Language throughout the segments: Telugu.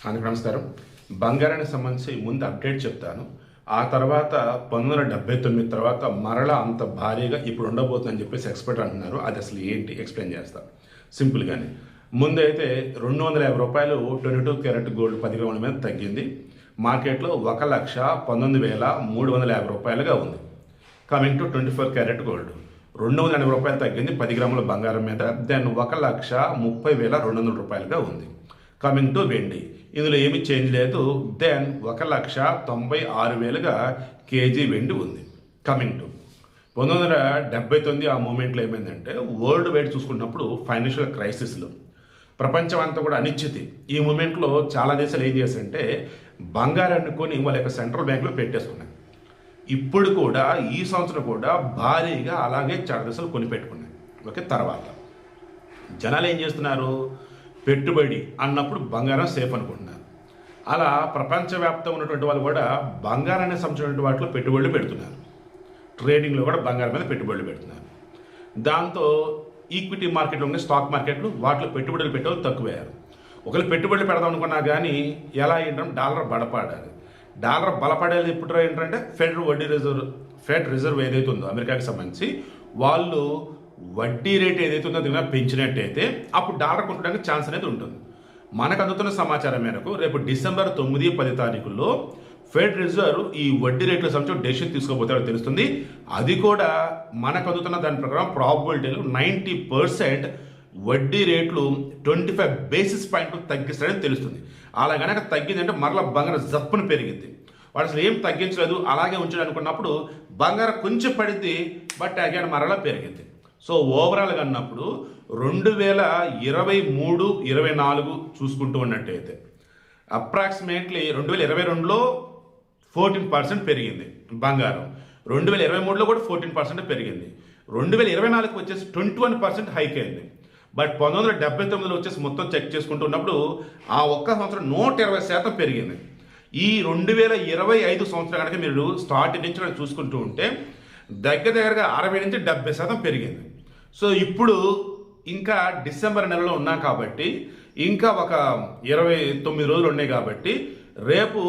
అందరికీ నమస్కారం. బంగారానికి సంబంధించి ముందు అప్డేట్ చెప్తాను. ఆ తర్వాత 1979 తర్వాత మరలా అంత భారీగా ఇప్పుడు ఉండబోతుందని చెప్పేసి ఎక్స్పర్ట్ అంటున్నారు. అది అసలు ఏంటి ఎక్స్ప్లెయిన్ చేస్తాను సింపుల్గానే. ముందైతే 250 రూపాయలు 22 క్యారెట్ గోల్డ్ 10 గ్రాముల మీద తగ్గింది. మార్కెట్లో 1,19,350 రూపాయలుగా ఉంది. కమింగ్ టు 24 క్యారెట్ గోల్డ్ 280 రూపాయలు తగ్గింది 10 గ్రాముల బంగారం మీద. దెన్ 1,30,200 రూపాయలుగా ఉంది. కమింగ్ టు వెండి, ఇందులో ఏమి చేంజ్ లేదు. దెన్ 1,96,000గా కేజీ వెండి ఉంది. కమింగ్ టు 1979 ఆ మూమెంట్లో ఏమైందంటే వరల్డ్ వైడ్ చూసుకున్నప్పుడు ఫైనాన్షియల్ క్రైసిస్లో ప్రపంచం అంతా కూడా అనిశ్చితి. ఈ మూమెంట్లో చాలా దేశాలు ఏం చేశారంటే బంగారాన్ని కొని వాళ్ళ యొక్క సెంట్రల్ బ్యాంకులో పెట్టేసుకున్నాయి. ఇప్పుడు కూడా ఈ సంవత్సరం కూడా భారీగా అలాగే చాలా దేశాలు కొని పెట్టుకున్నాయి. ఓకే, తర్వాత జనాలు ఏం చేస్తున్నారు, పెట్టుబడి అన్నప్పుడు బంగారం సేఫ్ అనుకుంటున్నారు. అలా ప్రపంచవ్యాప్తంగా ఉన్నటువంటి వాళ్ళు కూడా బంగారాన్ని సంబంధించిన వాటిలో పెట్టుబడులు పెడుతున్నారు. ట్రేడింగ్లో కూడా బంగారం మీద పెట్టుబడులు పెడుతున్నారు. దాంతో ఈక్విటీ మార్కెట్లో ఉండే స్టాక్ మార్కెట్లు వాటిలో పెట్టుబడులు పెట్టేవాళ్ళు తక్కువయ్యారు. ఒకవేళ పెట్టుబడులు పెడదాం అనుకున్నా కానీ ఎలా ఏంటంటే డాలర్ బలపడాలి. డాలర్ బలపడేది ఇప్పుడు ఏంటంటే ఫెడ్ రిజర్వ్ ఏదైతే ఉందో అమెరికాకి సంబంధించి వాళ్ళు వడ్డీ రేట్ ఏదైతే ఉందో అది పెంచినట్టయితే అప్పుడు డాలర్ కొట్టడానికి ఛాన్స్ అనేది ఉంటుంది. మనకు అందుతున్న సమాచారం మేరకు రేపు డిసెంబర్ 9, 10 తారీఖుల్లో ఫెడ్ రిజర్వ్ ఈ వడ్డీ రేట్ల సంబంధించి డెసిషన్ తీసుకోబోతాడో తెలుస్తుంది. అది కూడా మనకు అందుతున్న దాని ప్రకారం ప్రాబబిలిటీలు 90% వడ్డీ రేట్లు 25 బేసిస్ పాయింట్లు తగ్గిస్తాడని తెలుస్తుంది. అలా కనుక తగ్గిందంటే మరలా బంగారం జప్పును పెరిగింది. వాడు అసలు ఏం తగ్గించలేదు అలాగే ఉంచాడు అనుకున్నప్పుడు బంగారం కొంచెం పడింది, బట్ అగైన్ మరలా పెరిగింది. సో ఓవరాల్గా అన్నప్పుడు 2023, 24 చూసుకుంటూ ఉన్నట్టయితే అప్రాక్సిమేట్లీ 2022లో 14% పెరిగింది బంగారం, 2023లో కూడా 14% పెరిగింది, 2024కి వచ్చేసి 21% హైక్ అయింది. బట్ 1979లో వచ్చేసి మొత్తం చెక్ చేసుకుంటూ ఉన్నప్పుడు ఆ ఒక్క సంవత్సరం 120% పెరిగింది. ఈ 2025 సంవత్సరం కనుక మీరు స్టార్టింగ్ నుంచి చూసుకుంటూ ఉంటే దగ్గరగా 60 నుంచి 70% పెరిగింది. సో ఇప్పుడు ఇంకా డిసెంబర్ నెలలో ఉన్నాం కాబట్టి ఇంకా ఒక 29 రోజులు ఉన్నాయి కాబట్టి రేపు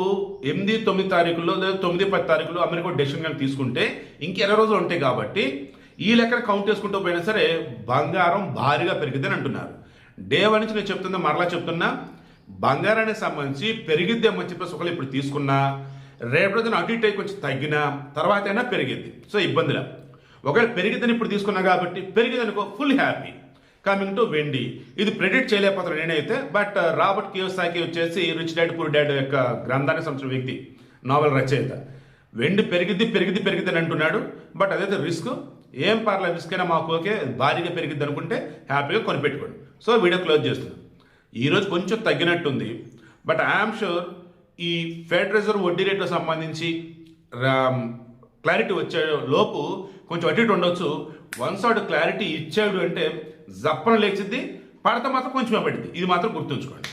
8, 9 తారీఖుల్లో లేదా 9, 10 తారీఖుల్లో అమెరికా డెసిషన్ కానీ తీసుకుంటే ఇంక 20 రోజులు ఉంటాయి కాబట్టి ఈ లెక్కన కౌంట్ చేసుకుంటూ పోయినా సరే బంగారం భారీగా పెరిగిద్దని అంటున్నారు. డే 1 నుంచి నేను చెప్తున్నా, మరలా చెప్తున్నా, బంగారానికి సంబంధించి పెరిగిద్దేమని చెప్పేసి ఒకవేళ ఇప్పుడు తీసుకున్నా రేపు రోజున అటు ఇటు కొంచెం తగ్గినా తర్వాత అయినా పెరిగిద్ది. సో ఇబ్బందిలా ఒకవేళ పెరిగిద్దని ఇప్పుడు తీసుకున్నా కాబట్టి పెరిగిదనుకో ఫుల్ హ్యాపీ. కమింగ్ టు వెండి, ఇది ప్రెడిక్ట్ చేయలేకపోతాను నేనైతే. బట్ రాబర్ట్ కియోసాకి వచ్చేసి రిచ్ డాడ్ పూర్ డాడ్ యొక్క గ్రంథానికి సంబంధించిన వ్యక్తి, నావెల్ రచయిత, వెండి పెరిగిద్ది అని అంటున్నాడు. బట్ అదైతే రిస్క్, ఏం పర్లేదు రిస్క్ అయినా మాకు ఓకే, భారీగా పెరిగిద్ది అనుకుంటే హ్యాపీగా కొనిపెట్టుకోండి. సో వీడియో క్లోజ్ చేస్తున్నాను. ఈరోజు కొంచెం తగ్గినట్టుంది, బట్ ఐఎమ్ షూర్ ఈ ఫెడ్ రిజర్వ్ వడ్డీ రేట్లకు సంబంధించి క్లారిటీ వచ్చే లోపు కొంచెం అటు ఇటు ఉండొచ్చు. వన్స్ వాడు క్లారిటీ ఇచ్చాడు అంటే జప్పన లేచిద్ది, పడత మాత్రం కొంచెమే పడింది. ఇది మాత్రం గుర్తుంచుకోండి.